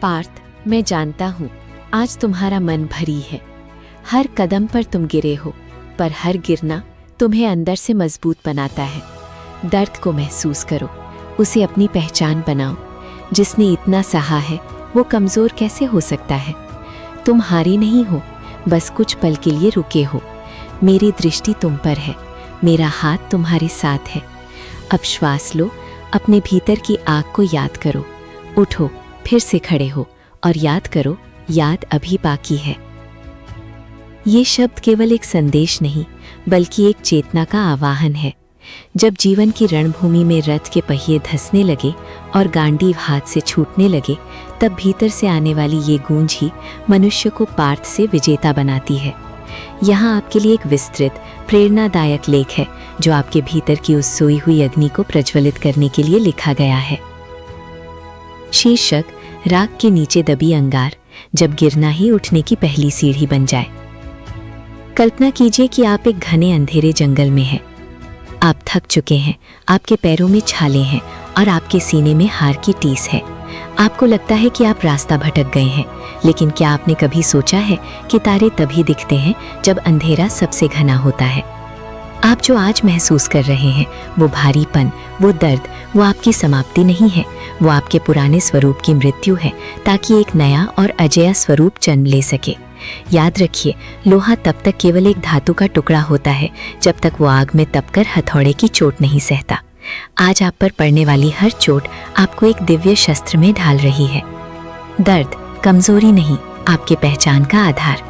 पार्थ, मैं जानता हूँ आज तुम्हारा मन भरी है। हर कदम पर तुम गिरे हो, पर हर गिरना तुम्हें अंदर से मजबूत बनाता है। दर्द को महसूस करो, उसे अपनी पहचान बनाओ। जिसने इतना सहा है वो कमज़ोर कैसे हो सकता है। तुम हारी नहीं हो, बस कुछ पल के लिए रुके हो। मेरी दृष्टि तुम पर है, मेरा हाथ तुम्हारे साथ है। अब श्वास लो, अपने भीतर की आग को याद करो। उठो, फिर से खड़े हो और याद करो, याद अभी बाकी है। ये शब्द केवल एक संदेश नहीं, बल्कि एक चेतना का आवाहन है। जब जीवन की रणभूमि में रथ के पहिए धंसने लगे और गांडीव हाथ से छूटने लगे, तब भीतर से आने वाली ये गूंज ही मनुष्य को पार्थ से विजेता बनाती है। यहाँ आपके लिए एक विस्तृत प्रेरणादायक लेख है, जो आपके भीतर की उस सोई हुई अग्नि को प्रज्वलित करने के लिए लिखा गया है। शीर्षक: राख के नीचे दबी अंगार, जब गिरना ही उठने की पहली सीढ़ी बन जाए। कल्पना कीजिए कि आप एक घने अंधेरे जंगल में हैं। आप थक चुके हैं, आपके पैरों में छाले हैं और आपके सीने में हार की टीस है। आपको लगता है कि आप रास्ता भटक गए हैं, लेकिन क्या आपने कभी सोचा है कि तारे तभी दिखते हैं जब अंधेरा सबसे घना होता है। आप जो आज महसूस कर रहे हैं, वो भारीपन, वो दर्द, वो आपकी समाप्ति नहीं है, वो आपके पुराने स्वरूप की मृत्यु है, ताकि एक नया और अजेय स्वरूप जन्म ले सके। याद रखिए, लोहा तब तक केवल एक धातु का टुकड़ा होता है जब तक वो आग में तपकर हथौड़े की चोट नहीं सहता। आज आप पर पड़ने वाली हर चोट आपको एक दिव्य शस्त्र में ढाल रही है। दर्द कमजोरी नहीं, आपके पहचान का आधार।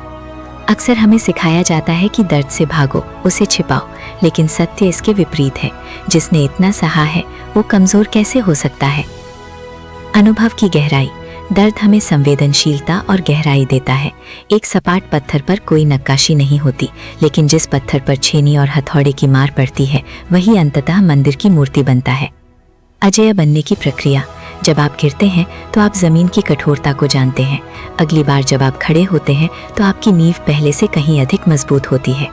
अक्सर हमें सिखाया जाता है कि दर्द से भागो, उसे छिपाओ, लेकिन सत्य इसके विपरीत है। जिसने इतना सहा है वो कमजोर कैसे हो सकता है। अनुभव की गहराई: दर्द हमें संवेदनशीलता और गहराई देता है। एक सपाट पत्थर पर कोई नक्काशी नहीं होती, लेकिन जिस पत्थर पर छेनी और हथौड़े की मार पड़ती है, वही अंततः मंदिर की मूर्ति बनता है। अजेय बनने की प्रक्रिया: जब आप गिरते हैं तो आप जमीन की कठोरता को जानते हैं। अगली बार जब आप खड़े होते हैं तो आपकी नींव पहले से कहीं अधिक मजबूत होती है।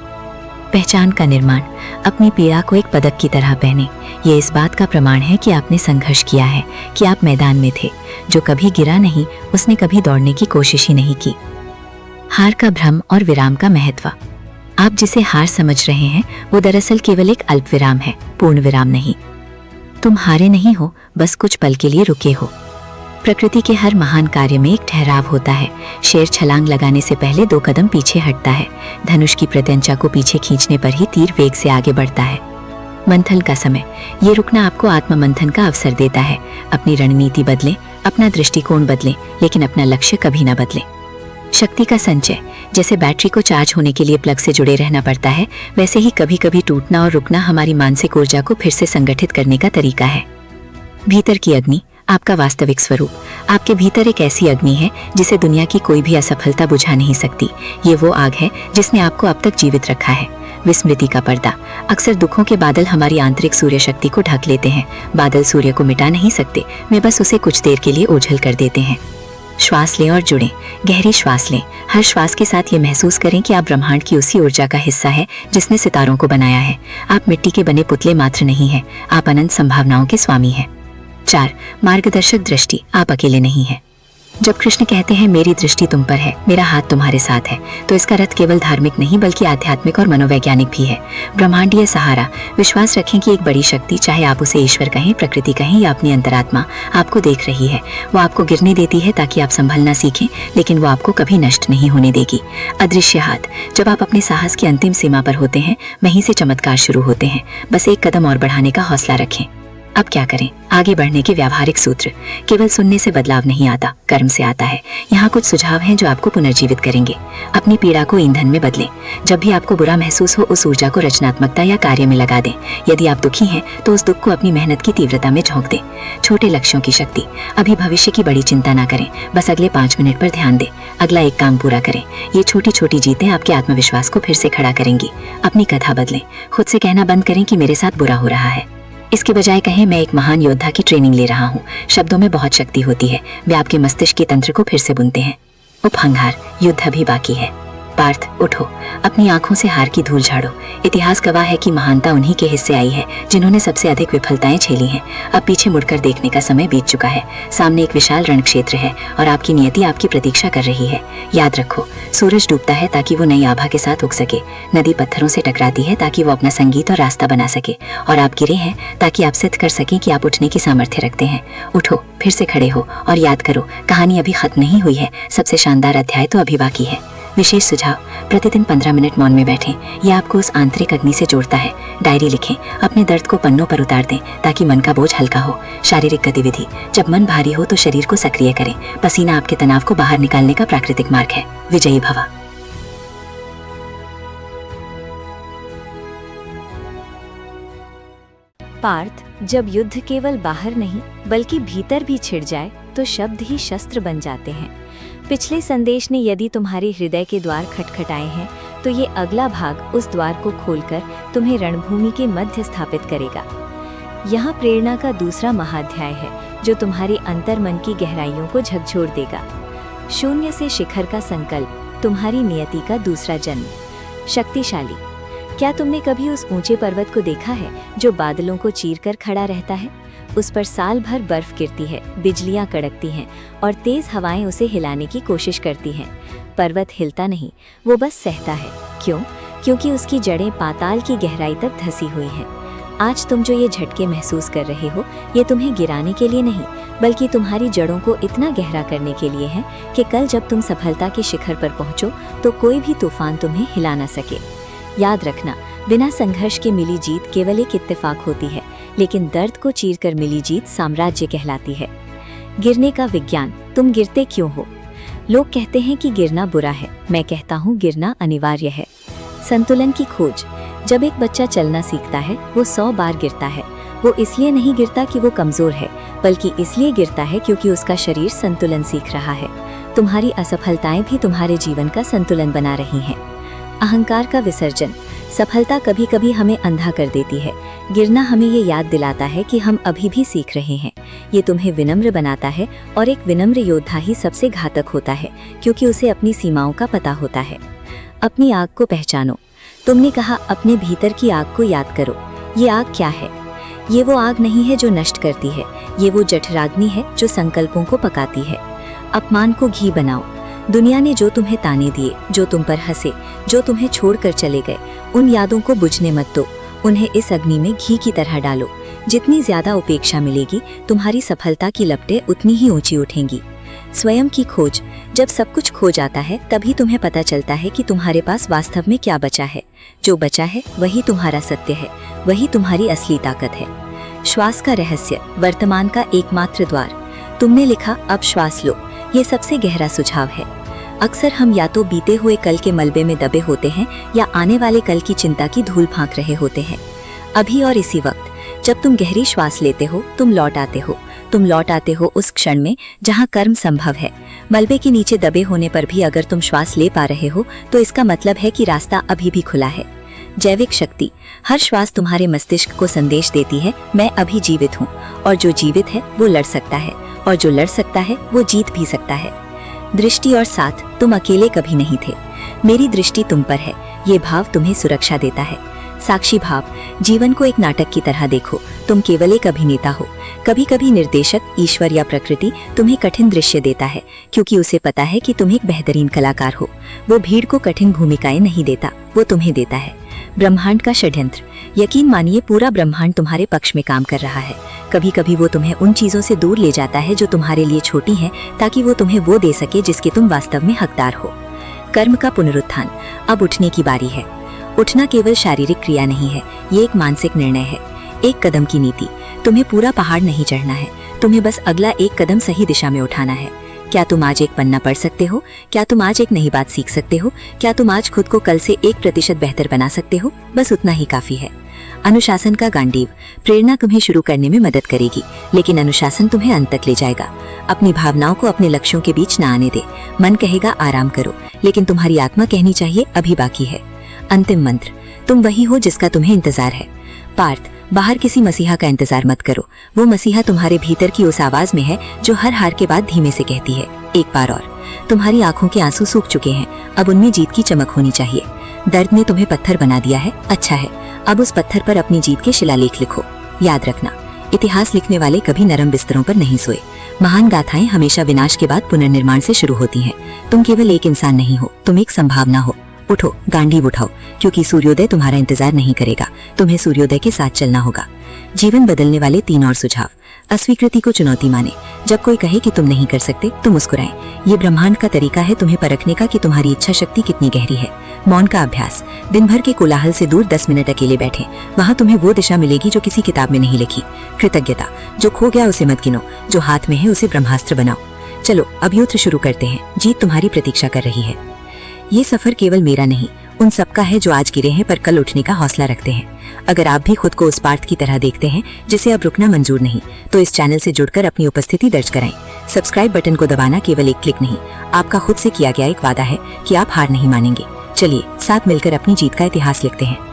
पहचान का निर्माण: अपनी पीड़ा को एक पदक की तरह पहने। ये इस बात का प्रमाण है कि आपने संघर्ष किया है, कि आप मैदान में थे। जो कभी गिरा नहीं, उसने कभी दौड़ने की कोशिश ही नहीं की। हार का भ्रम और विराम का महत्व: आप जिसे हार समझ रहे हैं वो दरअसल केवल एक अल्प विराम है, पूर्ण विराम नहीं। तुम हारे नहीं हो, बस कुछ पल के लिए रुके हो। प्रकृति के हर महान कार्य में एक ठहराव होता है। शेर छलांग लगाने से पहले 2 कदम पीछे हटता है। धनुष की प्रत्यंचा को पीछे खींचने पर ही तीर वेग से आगे बढ़ता है। मंथन का समय: ये रुकना आपको आत्ममंथन का अवसर देता है। अपनी रणनीति बदलें, अपना दृष्टिकोण बदलें, लेकिन अपना लक्ष्य कभी न बदलें। शक्ति का संचय: जैसे बैटरी को चार्ज होने के लिए प्लग से जुड़े रहना पड़ता है, वैसे ही कभी कभी टूटना और रुकना हमारी मानसिक ऊर्जा को फिर से संगठित करने का तरीका है। भीतर की अग्नि: आपका वास्तविक स्वरूप। आपके भीतर एक ऐसी अग्नि है जिसे दुनिया की कोई भी असफलता बुझा नहीं सकती। ये वो आग है जिसने आपको अब तक जीवित रखा है। विस्मृति का पर्दा: अक्सर दुखों के बादल हमारी आंतरिक सूर्य शक्ति को ढक लेते हैं। बादल सूर्य को मिटा नहीं सकते, वे बस उसे कुछ देर के लिए ओझल कर देते हैं। श्वास लें और जुड़ें। गहरी श्वास लें। हर श्वास के साथ ये महसूस करें कि आप ब्रह्मांड की उसी ऊर्जा का हिस्सा है जिसने सितारों को बनाया है। आप मिट्टी के बने पुतले मात्र नहीं हैं, आप अनंत संभावनाओं के स्वामी हैं। 4. मार्गदर्शक दृष्टि: आप अकेले नहीं हैं। जब कृष्ण कहते हैं मेरी दृष्टि तुम पर है, मेरा हाथ तुम्हारे साथ है, तो इसका अर्थ केवल धार्मिक नहीं बल्कि आध्यात्मिक और मनोवैज्ञानिक भी है। ब्रह्मांडीय सहारा: विश्वास रखें कि एक बड़ी शक्ति, चाहे आप उसे ईश्वर कहें, प्रकृति कहें या अपनी अंतरात्मा, आपको देख रही है। वो आपको गिरने देती है ताकि आप संभलना सीखें, लेकिन वो आपको कभी नष्ट नहीं होने देगी। अदृश्य हाथ: जब आप अपने साहस की अंतिम सीमा पर होते हैं, वहीं से चमत्कार शुरू होते हैं। बस एक कदम और बढ़ाने का हौसला रखें। अब क्या करें? आगे बढ़ने के व्यावहारिक सूत्र: केवल सुनने से बदलाव नहीं आता, कर्म से आता है। यहाँ कुछ सुझाव हैं जो आपको पुनर्जीवित करेंगे। अपनी पीड़ा को ईंधन में बदलें। जब भी आपको बुरा महसूस हो, उस ऊर्जा को रचनात्मकता या कार्य में लगा दें। यदि आप दुखी हैं तो उस दुख को अपनी मेहनत की तीव्रता में झोंक दें। छोटे लक्ष्यों की शक्ति: अभी भविष्य की बड़ी चिंता ना करें, बस अगले 5 मिनट पर ध्यान दें। अगला एक काम पूरा करें। ये छोटी छोटी जीतें आपके आत्मविश्वास को फिर से खड़ा करेंगी। अपनी कथा बदलें। खुद से कहना बंद करें कि मेरे साथ बुरा हो रहा है। इसके बजाय कहें मैं एक महान योद्धा की ट्रेनिंग ले रहा हूँ। शब्दों में बहुत शक्ति होती है, वे आपके मस्तिष्क के तंत्र को फिर से बुनते हैं। उपसंहार: युद्ध अभी बाकी है। पार्थ उठो, अपनी आंखों से हार की धूल झाड़ो। इतिहास गवाह है कि महानता उन्हीं के हिस्से आई है जिन्होंने सबसे अधिक विफलताएं झेली हैं। अब पीछे मुड़कर देखने का समय बीत चुका है। सामने एक विशाल रण क्षेत्र है और आपकी नियति आपकी प्रतीक्षा कर रही है। याद रखो, सूरज डूबता है ताकि वो नई आभा के साथ उग सके, नदी पत्थरों से टकराती है ताकि वो अपना संगीत और रास्ता बना सके, और आप गिरे हैं ताकि आप सिद्ध कर सकें कि आप उठने की सामर्थ्य रखते हैं। उठो, फिर से खड़े हो और याद करो, कहानी अभी खत्म नहीं हुई है, सबसे शानदार अध्याय तो अभी बाकी है। विशेष सुझाव, प्रतिदिन 15 मिनट मौन में बैठें। यह आपको उस आंतरिक अग्नि से जोड़ता है। डायरी लिखें, अपने दर्द को पन्नों पर उतार दें ताकि मन का बोझ हल्का हो। शारीरिक गतिविधि, जब मन भारी हो तो शरीर को सक्रिय करें। पसीना आपके तनाव को बाहर निकालने का प्राकृतिक मार्ग है। विजयी भव। पार्थ, जब युद्ध केवल बाहर नहीं बल्कि भीतर भी छिड़ जाए तो शब्द ही शस्त्र बन जाते हैं। पिछले संदेश ने यदि तुम्हारे हृदय के द्वार खटखटाए हैं तो ये अगला भाग उस द्वार को खोलकर तुम्हें रणभूमि के मध्य स्थापित करेगा। यहाँ प्रेरणा का दूसरा महाअध्याय है जो तुम्हारे अंतर्मन की गहराइयों को झकझोर देगा। शून्य से शिखर का संकल्प, तुम्हारी नियति का दूसरा जन्म। शक्तिशाली, क्या तुमने कभी उस ऊंचे पर्वत को देखा है जो बादलों को चीरकर खड़ा रहता है? उस पर साल भर बर्फ गिरती है, बिजलियां कड़कती हैं और तेज हवाएं उसे हिलाने की कोशिश करती हैं। पर्वत हिलता नहीं, वो बस सहता है। क्यों? क्योंकि उसकी जड़ें पाताल की गहराई तक धसी हुई हैं। आज तुम जो ये झटके महसूस कर रहे हो, ये तुम्हें गिराने के लिए नहीं बल्कि तुम्हारी जड़ों को इतना गहरा करने के लिए है कि कल जब तुम सफलता के शिखर पर पहुंचो तो कोई भी तूफान तुम्हें हिला ना सके। याद रखना, बिना संघर्ष के मिली जीत केवल एक इत्तेफाक होती है, लेकिन दर्द को चीरकर मिली जीत साम्राज्य कहलाती है। गिरने का विज्ञान, तुम गिरते क्यों हो? लोग कहते हैं कि गिरना बुरा है, मैं कहता हूँ गिरना अनिवार्य है। संतुलन की खोज, जब एक बच्चा चलना सीखता है वो 100 बार गिरता है। वो इसलिए नहीं गिरता कि वो कमजोर है, बल्कि इसलिए गिरता है क्योंकि उसका शरीर संतुलन सीख रहा है। तुम्हारी असफलताएं भी तुम्हारे जीवन का संतुलन बना रही हैं। अहंकार का विसर्जन, सफलता कभी कभी हमें अंधा कर देती है। गिरना हमें ये याद दिलाता है कि हम अभी भी सीख रहे हैं। ये तुम्हें विनम्र बनाता है और एक विनम्र योद्धा ही सबसे घातक होता है क्योंकि उसे अपनी सीमाओं का पता होता है। अपनी आग को पहचानो, तुमने कहा अपने भीतर की आग को याद करो। ये आग क्या है? ये वो आग नहीं है जो नष्ट करती है, ये वो जठराग्नि है जो संकल्पों को पकाती है। अपमान को घी बनाओ, दुनिया ने जो तुम्हें ताने दिए, जो तुम पर हंसे, जो तुम्हें छोड़कर चले गए, उन यादों को बुझने मत दो, उन्हें इस अग्नि में घी की तरह डालो। जितनी ज्यादा उपेक्षा मिलेगी, तुम्हारी सफलता की लपटें उतनी ही ऊंची उठेंगी। स्वयं की खोज, जब सब कुछ खो जाता है तभी तुम्हें पता चलता है कि तुम्हारे पास वास्तव में क्या बचा है। जो बचा है वही तुम्हारा सत्य है, वही तुम्हारी असली ताकत है। श्वास का रहस्य, वर्तमान का एकमात्र द्वार। तुमने लिखा अब श्वास लो, ये सबसे गहरा सुझाव है। अक्सर हम या तो बीते हुए कल के मलबे में दबे होते हैं या आने वाले कल की चिंता की धूल फांक रहे होते हैं। अभी और इसी वक्त जब तुम गहरी श्वास लेते हो, तुम लौट आते हो। तुम लौट आते हो उस क्षण में जहां कर्म संभव है। मलबे के नीचे दबे होने पर भी अगर तुम श्वास ले पा रहे हो तो इसका मतलब है कि रास्ता अभी भी खुला है। जैविक शक्ति, हर श्वास तुम्हारे मस्तिष्क को संदेश देती है मैं अभी जीवित हूँ, और जो जीवित है वो लड़ सकता है, और जो लड़ सकता है वो जीत भी सकता है। दृष्टि और साथ, तुम अकेले कभी नहीं थे। मेरी दृष्टि तुम पर है, ये भाव तुम्हें सुरक्षा देता है। साक्षी भाव, जीवन को एक नाटक की तरह देखो, तुम केवल एक अभिनेता हो। कभी कभी निर्देशक, ईश्वर या प्रकृति तुम्हें कठिन दृश्य देता है क्योंकि उसे पता है कि तुम एक बेहतरीन कलाकार हो। वो भीड़ को कठिन भूमिकाएं नहीं देता, वो तुम्हें देता है। ब्रह्मांड का षड्यंत्र, यकीन मानिए पूरा ब्रह्मांड तुम्हारे पक्ष में काम कर रहा है। कभी कभी वो तुम्हें उन चीजों से दूर ले जाता है जो तुम्हारे लिए छोटी हैं, ताकि वो तुम्हें वो दे सके जिसके तुम वास्तव में हकदार हो। कर्म का पुनरुत्थान, अब उठने की बारी है। उठना केवल शारीरिक क्रिया नहीं है, ये एक मानसिक निर्णय है। एक कदम की नीति, तुम्हें पूरा पहाड़ नहीं चढ़ना है, तुम्हें बस अगला एक कदम सही दिशा में उठाना है। क्या तुम आज एक पन्ना पढ़ सकते हो? क्या तुम आज एक नई बात सीख सकते हो? क्या तुम आज खुद को कल से 1% बेहतर बना सकते हो? बस उतना ही काफी है। अनुशासन का गांडीव, प्रेरणा तुम्हें शुरू करने में मदद करेगी, लेकिन अनुशासन तुम्हें अंत तक ले जाएगा। अपनी भावनाओं को अपने लक्ष्यों के बीच न आने दे। मन कहेगा आराम करो, लेकिन तुम्हारी आत्मा कहनी चाहिए अभी बाकी है। अंतिम मंत्र, तुम वही हो जिसका तुम्हें इंतजार है। पार्थ, बाहर किसी मसीहा का इंतजार मत करो, वो मसीहा तुम्हारे भीतर की उस आवाज में है जो हर हार के बाद धीमे से कहती है एक बार और। तुम्हारी आंखों के आंसू सूख चुके हैं, अब उनमें जीत की चमक होनी चाहिए। दर्द ने तुम्हें पत्थर बना दिया है, अच्छा है, अब उस पत्थर पर अपनी जीत के शिलालेख लिखो। याद रखना, इतिहास लिखने वाले कभी नरम बिस्तरों पर नहीं सोए। महान गाथाएं हमेशा विनाश के बाद पुनर्निर्माण से शुरू होती हैं। तुम केवल एक इंसान नहीं हो, तुम एक संभावना हो। उठो, गांडीव उठाओ, क्योंकि सूर्योदय तुम्हारा इंतजार नहीं करेगा, तुम्हें सूर्योदय के साथ चलना होगा। जीवन बदलने वाले 3 और सुझाव। अस्वीकृति को चुनौती माने। जब कोई कहे कि तुम नहीं कर सकते तो मुस्कुराएं। ये ब्रह्मांड का तरीका है तुम्हें परखने का कि तुम्हारी इच्छा शक्ति कितनी गहरी है। मौन का अभ्यास। दिन भर के कोलाहल से दूर 10 मिनट अकेले बैठे, वहाँ तुम्हें वो दिशा मिलेगी जो किसी किताब में नहीं लिखी। कृतज्ञता। जो खो गया उसे मत गिनो, जो हाथ में है उसे ब्रह्मास्त्र बनाओ। चलो अब युद्ध शुरू करते हैं, जीत तुम्हारी प्रतीक्षा कर रही है। ये सफर केवल मेरा नहीं, उन सबका है जो आज गिरे हैं पर कल उठने का हौसला रखते हैं। अगर आप भी खुद को उस पार्थ की तरह देखते हैं जिसे अब रुकना मंजूर नहीं, तो इस चैनल से जुड़कर अपनी उपस्थिति दर्ज कराएं। सब्सक्राइब बटन को दबाना केवल एक क्लिक नहीं, आपका खुद से किया गया एक वादा है कि आप हार नहीं मानेंगे। चलिए साथ मिलकर अपनी जीत का इतिहास लिखते हैं।